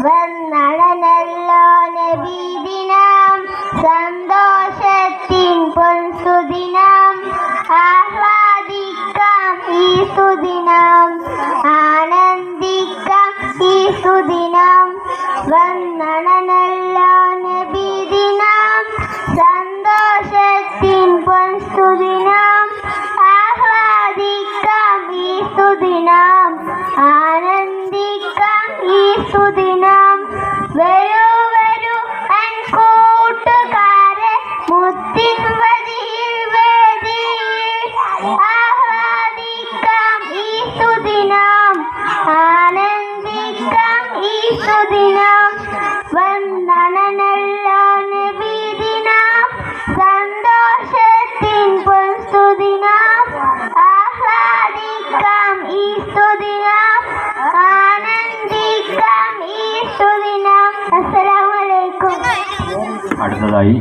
വന്നടനല്ലോ നബിദിനം, സന്തോഷത്തിൻ പൊൻസുദിനം, ആഹ്ലാദിക്കാം ഈ സുദിനം, ആനന്ദിക്കാം ഈ സുദിനം. വന്നടനല്ലോ നബിദിനം, സന്തോഷത്തിൻ പൊൻസുദിനം, ആഹ്ലാദിക്കാം ഈ സുദിനം, ആനന്ദിക്കാം ഈ സുദിനം. വരൂ വരൂ എൻ കൂട്ടുകാരെ, മുത്തിൻ വഴിയിൽ വേദിയിൽ ആഹ്ലാദിക്കാം ഈ സുദിനം, ആനന്ദിക്കാം ഈ സുദിനം. വന്ദനല്ലോ നബിദിനം, സന്തോഷത്തിൻ പൊൻസുദിനം, ആഹ്ലാദിക്കാം ഈ സുദിനം, ആനന്ദിക്കാം ഈ സുദിനം. അസ്സലാമു അലൈക്കും. അടുത്തതായി